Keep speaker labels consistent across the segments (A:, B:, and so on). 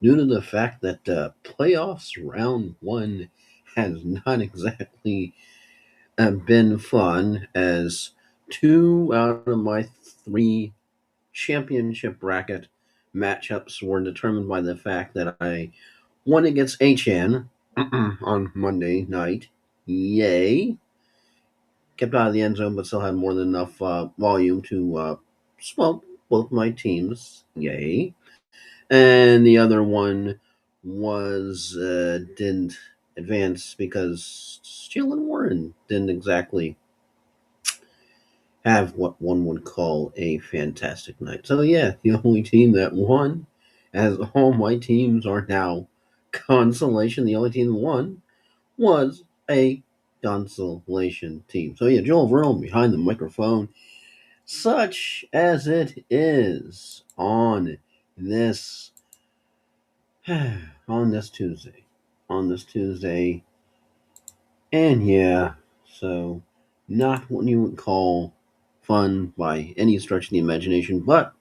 A: due to the fact that playoffs round one has not exactly been fun, as two out of my three championship bracket matchups were determined by the fact that I won against HN on Monday night. Yay. Kept out of the end zone, but still had more than enough volume to swamp both my teams. Yay. And the other one was didn't advance because Jalen Warren didn't exactly have what one would call a fantastic night. So yeah, the only team that won, as all my teams are now consolation, the only team that won was a consolation team. So yeah, Joel Verl behind the microphone, such as it is this on this Tuesday. On this Tuesday. And yeah, so not what you would call fun by any stretch of the imagination, but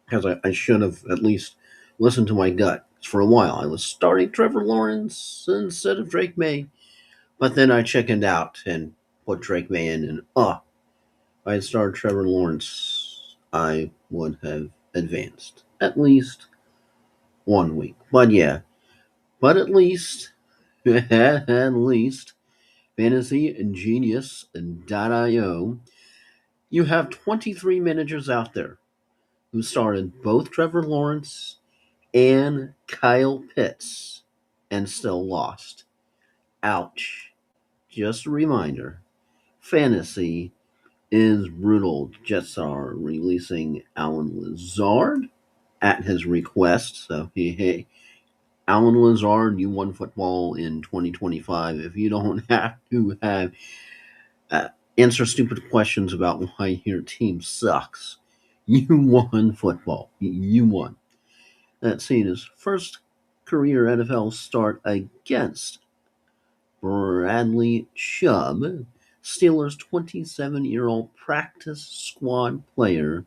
A: because I should have at least listened to my gut. For a while, I was starting Trevor Lawrence instead of Drake May, but then I chickened out and put Drake May in, and if I had started Trevor Lawrence, I would have advanced at least 1 week. But yeah, but at least, at least, Fantasy Genius.io, you have 23 managers out there who started both Trevor Lawrence and Kyle Pitts and still lost. Ouch. Just a reminder, fantasy is brutal. Jets are releasing Alan Lazard at his request. So, hey, Alan Lazard, you won football in 2025. If you don't have to have uh, answer stupid questions about why your team sucks, you won football. You won. That's seen his first career NFL start against Bradley Chubb, Steelers' 27-year-old practice squad player.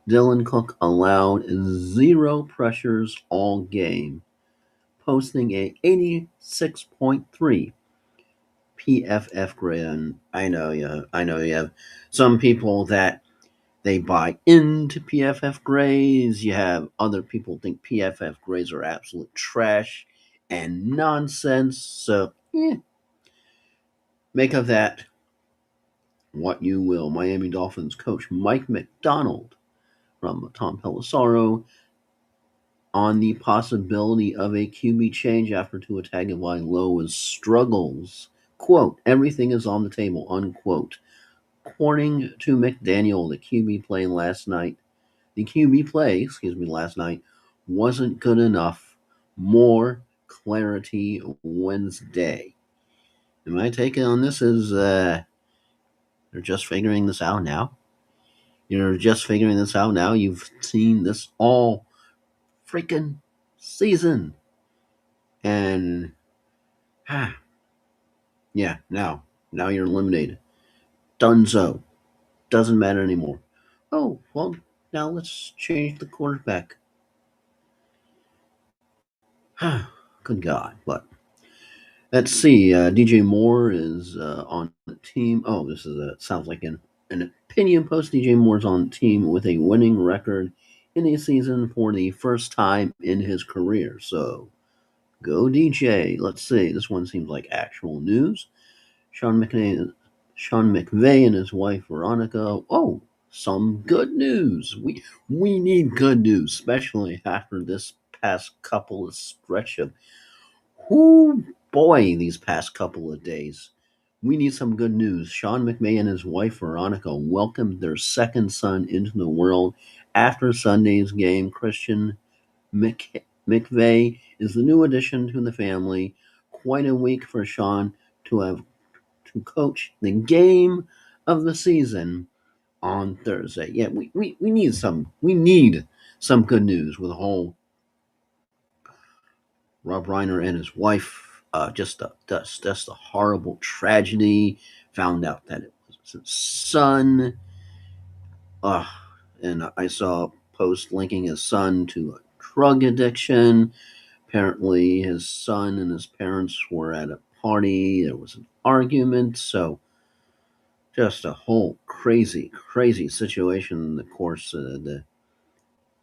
A: Dylan Cook allowed zero pressures all game, posting a 86.3 PFF grade. And I know you have some people that they buy into PFF grades. You have other people think PFF grades are absolute trash and nonsense. So, make of that what you will. Miami Dolphins coach Mike McDonald from Tom Pelissaro on the possibility of a QB change after Tua Tagovailoa's struggles. Quote, everything is on the table, unquote. According to McDaniel, the QB play, last night wasn't good enough. More clarity Wednesday. And my take on this is they're just figuring this out now. You're just figuring this out now. You've seen this all freaking season. And yeah, now you're eliminated. Dunzo. Doesn't matter anymore. Oh, well, now let's change the quarterback. Good God. But let's see. DJ Moore is on the team. Oh, this is sounds like an opinion post. DJ Moore's on the team with a winning record in a season for the first time in his career. So go DJ. Let's see. This one seems like actual news. Sean McVay, Sean McVay and his wife Veronica. Oh, some good news. We need good news, especially after this past couple of stretch of whoo boy these past couple of days. We need some good news. Sean McVay and his wife Veronica welcomed their second son into the world after Sunday's game. Christian McVay is the new addition to the family. Quite a week for Sean to have to coach the game of the season on Thursday. Yeah, we need some good news with the whole Rob Reiner and his wife. Just a horrible tragedy. Found out that it was his son. Uh, and I saw a post linking his son to a drug addiction. Apparently, his son and his parents were at a party. There was an argument. So, just a whole crazy, crazy situation. Of course, the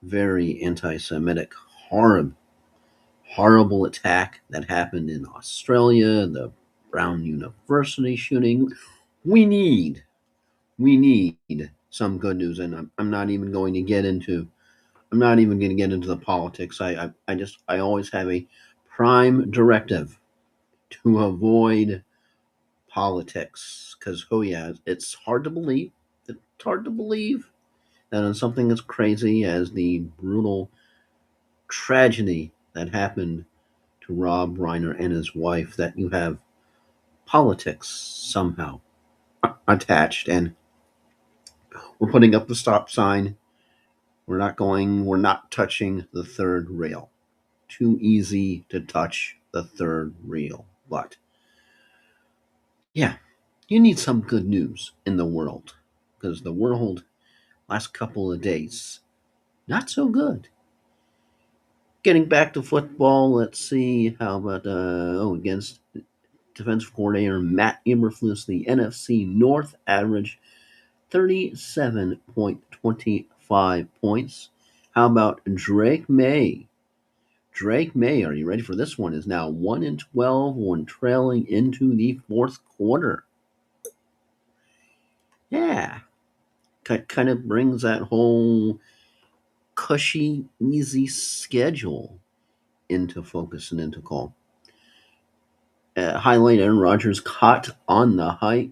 A: very anti Semitic, horrible, horrible attack that happened in Australia, the Brown University shooting. We need, we need some good news. And I'm not even going to get into I'm not even going to get into the politics. I always have a prime directive to avoid politics because oh yeah, it's hard to believe. It's hard to believe that on something as crazy as the brutal tragedy that happened to Rob Reiner and his wife, that you have politics somehow attached, and we're putting up the stop sign. We're not touching the third rail. Too easy to touch the third rail. But yeah, you need some good news in the world because the world last couple of days not so good. Getting back to football, let's see how about against defensive coordinator Matt Eberflus, the NFC North average 37.25 points. How about Drake May? Drake May, are you ready for this one? Is now 1-12 when trailing into the fourth quarter. Yeah, kind of brings that whole cushy, easy schedule into focus and into call. Highlight Aaron Rodgers caught on the hot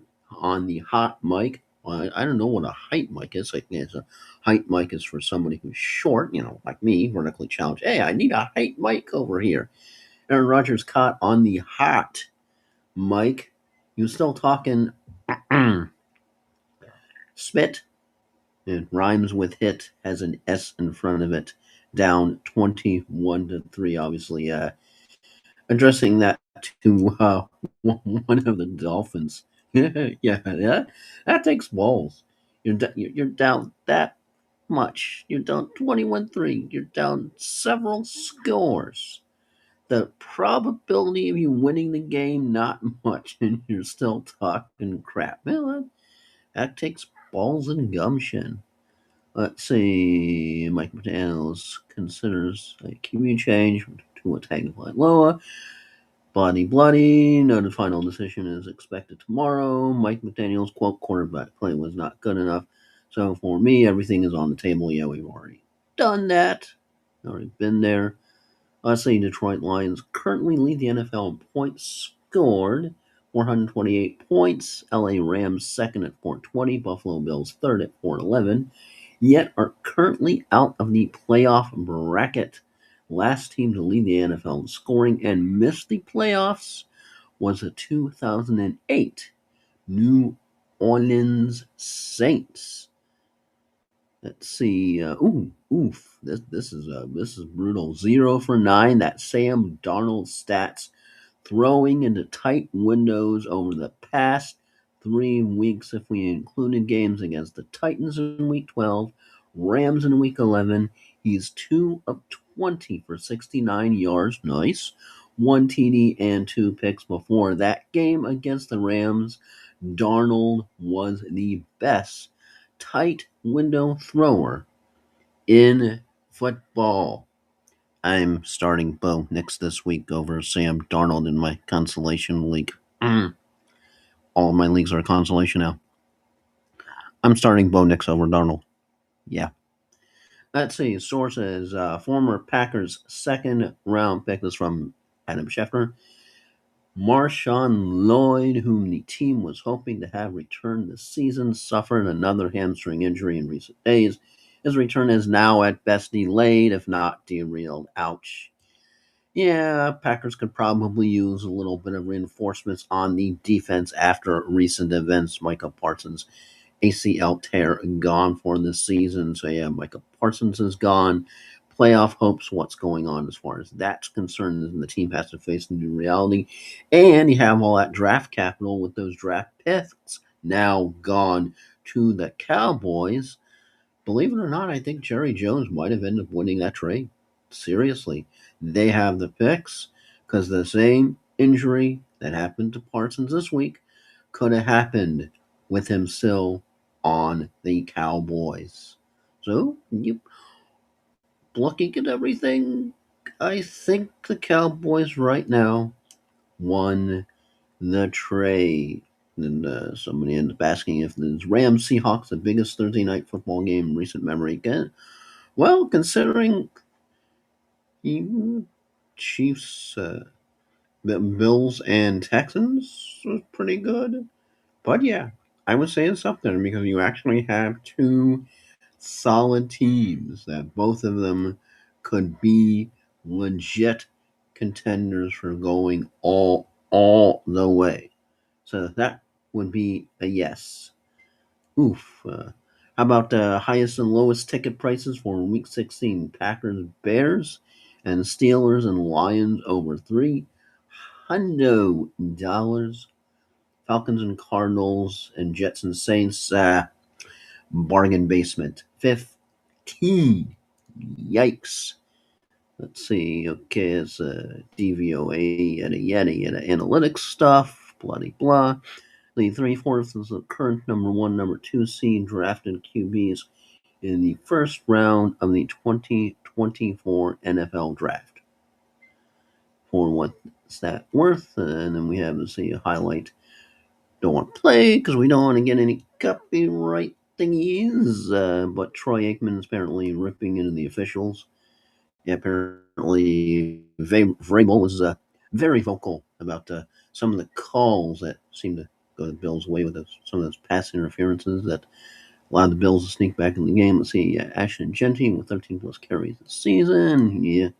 A: mic. Well, I don't know what a height mic is. Like, it's a height mic is for somebody who's short, like me, vertically challenged. Hey, I need a height mic over here. Aaron Rodgers caught on the hot mic. He was still talking spit. It rhymes with hit, has an S in front of it. Down 21-3. Obviously, addressing that to one of the Dolphins. Yeah, that takes balls. You're down that much. You're down 21-3. You're down several scores. The probability of you winning the game, not much, and you're still talking crap. Well, that takes balls and gumption. Let's see. Mike McDaniels considers a QB change to a Tagovailoa. Bloody. Noted final decision is expected tomorrow. Mike McDaniels, quote, quarterback play was not good enough. So for me, everything is on the table. Yeah, we've already done that. Already been there. Let's see, Detroit Lions currently lead the NFL in points scored, 428 points. LA Rams second at 420. Buffalo Bills third at 411. Yet are currently out of the playoff bracket. Last team to lead the NFL in scoring and miss the playoffs was the 2008 New Orleans Saints. Let's see. This is brutal. 0 for 9. That Sam Darnold stats throwing into tight windows over the past 3 weeks. If we included games against the Titans in Week 12, Rams in Week 11, he's 2 of 20 for 69 yards. Nice. 1 TD and 2 picks. Before that game against the Rams, Darnold was the best tight window thrower in football. I'm starting Bo Nix this week over Sam Darnold in my consolation league. All of my leagues are consolation now. I'm starting Bo Nix over Darnold. Yeah. Let's see. Sources: former Packers second round pick. This from Adam Schefter. Marshawn Lloyd, whom the team was hoping to have returned this season, suffered another hamstring injury in recent days. His return is now at best delayed, if not derailed. Ouch. Yeah, Packers could probably use a little bit of reinforcements on the defense after recent events. Micah Parsons' ACL tear gone for this season. So, yeah, Micah Parsons is gone. Playoff hopes, what's going on as far as that's concerned, and the team has to face a new reality. And you have all that draft capital with those draft picks now gone to the Cowboys. Believe it or not, I think Jerry Jones might have ended up winning that trade. seriously, they have the picks because the same injury that happened to Parsons this week could have happened with him still on the Cowboys. So, you looking at everything, I think the Cowboys right now won the trade. And somebody ended up asking if the Rams Seahawks the biggest Thursday night football game in recent memory. Again, well, considering the Chiefs, Bills, and Texans was pretty good. But yeah, I would say it's up there because you actually have two solid teams that both of them could be legit contenders for going all the way. So that would be a yes. Oof. How about the highest and lowest ticket prices for Week 16? Packers, Bears, and Steelers and Lions over $300. Falcons and Cardinals and Jets and Saints. Bargain basement. 15. Yikes. Let's see. Okay, it's DVOA, yada analytics stuff. Bloody blah. The three-fourths is the current number one, number two seed drafted QBs in the first round of the 2024 NFL Draft. For what's that worth? And then we have, let's see, a highlight. Don't want to play because we don't want to get any copyright thingies. But Troy Aikman is apparently ripping into the officials. Yeah, apparently Vrabel was very vocal about some of the calls that seemed to go the Bills' way with some of those pass interferences that allowed the Bills to sneak back in the game. Let's see, Ashton Genty with 13 plus carries this season. He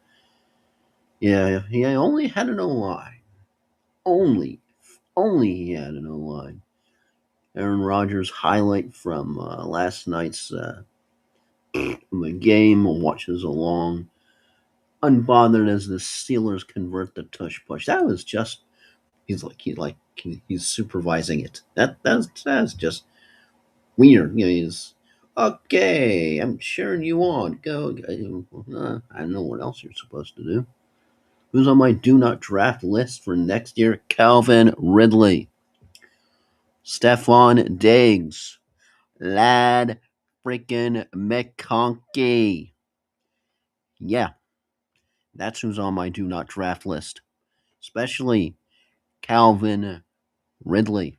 A: only had an O-line. Only he had an O-line. Aaron Rodgers highlight from last night's game watches along. Unbothered as the Steelers convert the tush push. That was just he's supervising it. That's just weird. He's okay. I'm cheering you on. Go. I don't know what else you're supposed to do. Who's on my do not draft list for next year? Calvin Ridley, Stephon Diggs, Lad freaking McConkey. Yeah, that's who's on my do not draft list. Especially Calvin Ridley.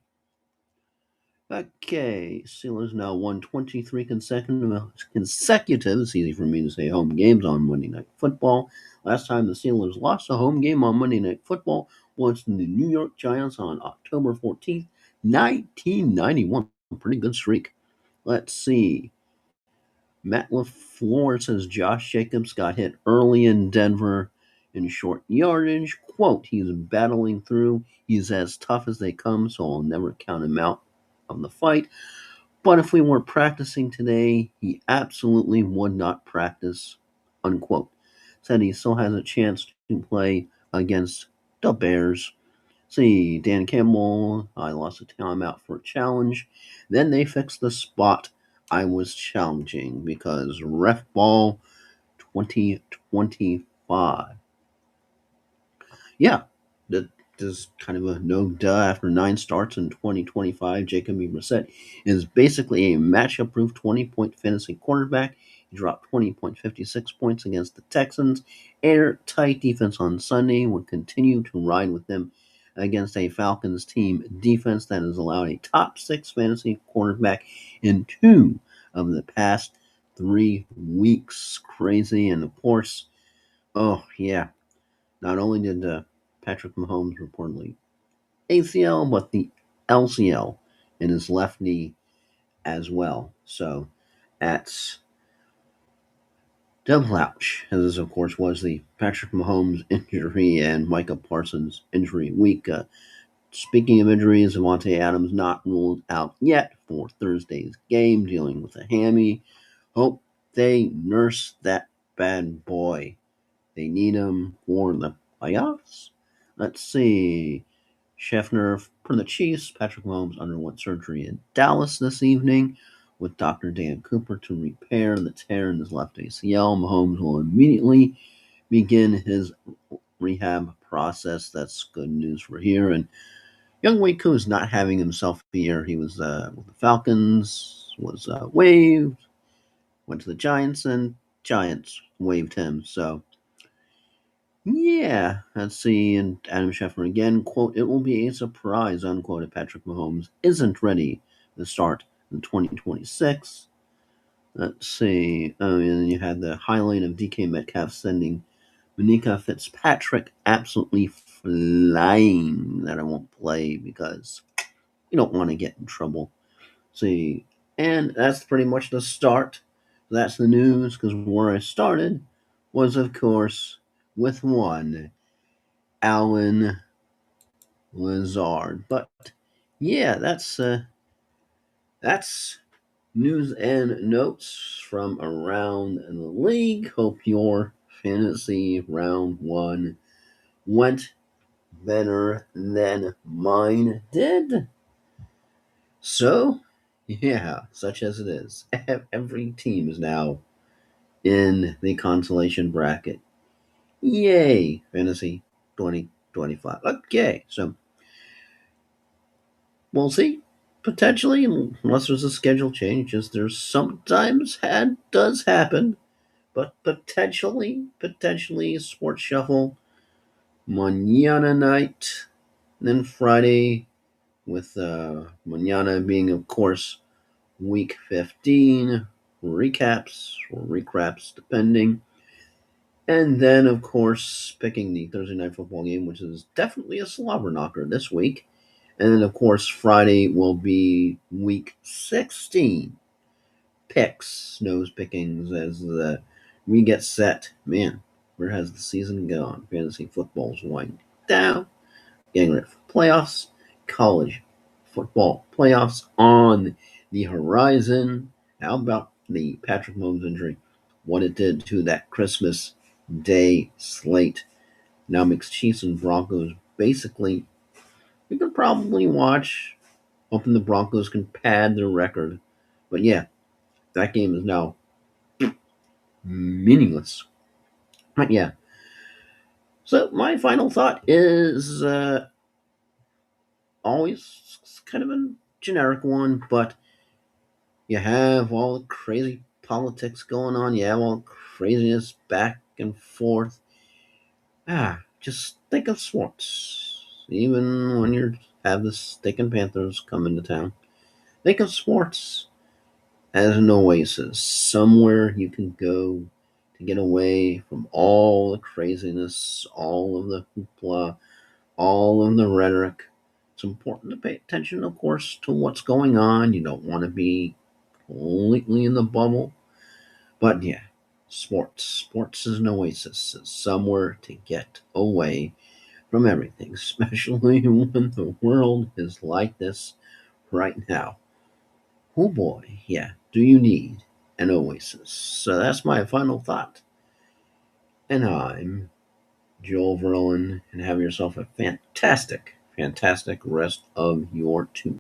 A: Okay, Steelers now won 23 consecutive, it's easy for me to say, home games on Monday Night Football. Last time the Steelers lost a home game on Monday Night Football was to the New York Giants on October 14th, 1991. Pretty good streak. Let's see. Matt LaFleur says Josh Jacobs got hit early in Denver in short yardage. Quote, he's battling through. He's as tough as they come, so I'll never count him out of the fight. But if we weren't practicing today, he absolutely would not practice, unquote. Said he still has a chance to play against the Bears. See, Dan Campbell, I lost a timeout for a challenge. Then they fixed the spot I was challenging because ref ball 2025. Yeah, that is kind of a no duh after 9 starts in 2025. Jacoby Brissett is basically a matchup proof 20-point fantasy quarterback. He dropped 20.56 points against the Texans. Airtight defense on Sunday would continue to ride with them against a Falcons team defense that has allowed a top 6 fantasy quarterback in 2 of the past 3 weeks. Crazy. And of course, oh yeah, not only did Patrick Mahomes reportedly ACL, but the LCL in his left knee as well. So that's double ouch, as this, of course, was the Patrick Mahomes injury and Micah Parsons injury week. Speaking of injuries, Devontae Adams not ruled out yet for Thursday's game, dealing with a hammy. Hope they nurse that bad boy. They need him for the playoffs. Let's see. Scheffner for the Chiefs. Patrick Mahomes underwent surgery in Dallas this evening with Dr. Dan Cooper to repair the tear in his left ACL. Mahomes will immediately begin his rehab process. That's good news for here. And young Wei Koo is not having himself a year. He was with the Falcons, was waived, went to the Giants, and Giants waived him. So yeah, let's see. And Adam Schefter again, quote, "It will be a surprise," unquote, if Patrick Mahomes isn't ready to start in 2026. Let's see. Oh, and then you had the highlight of DK Metcalf sending Monica Fitzpatrick absolutely flying that I won't play because you don't want to get in trouble. See, and that's pretty much the start. That's the news because where I started was, of course, with one Alan Lazard. But yeah, that's news and notes from around the league. Hope your fantasy round one went better than mine did. So, yeah, such as it is, every team is now in the consolation bracket. Yay, fantasy 2025. Okay, so we'll see. Potentially, unless there's a schedule change, as there's sometimes does happen, but potentially sports shuffle mañana night, then Friday with mañana being of course week 15 recaps or recraps depending, and then of course picking the Thursday night football game, which is definitely a slobber knocker this week. And then, of course, Friday will be week 16 picks, nose pickings, as we get set. Man, where has the season gone? Fantasy football's winding down, getting ready for playoffs, college football playoffs on the horizon. How about the Patrick Mahomes injury? What it did to that Christmas Day slate. Now makes Chiefs and Broncos basically we could probably watch, hoping the Broncos can pad their record. But yeah, that game is now meaningless. But yeah. So my final thought is always kind of a generic one, but you have all the crazy politics going on. You have all the craziness back and forth. Just think of sports. Even when you have the stinking Panthers come into town, think of sports as an oasis, somewhere you can go to get away from all the craziness, all of the hoopla, all of the rhetoric. It's important to pay attention, of course, to what's going on. You don't want to be completely in the bubble. But yeah, sports. Sports is an oasis. It's somewhere to get away from everything, especially when the world is like this right now. Oh boy, yeah, do you need an oasis? So that's my final thought. And I'm Joel Verlin, and have yourself a fantastic rest of your Tuesday.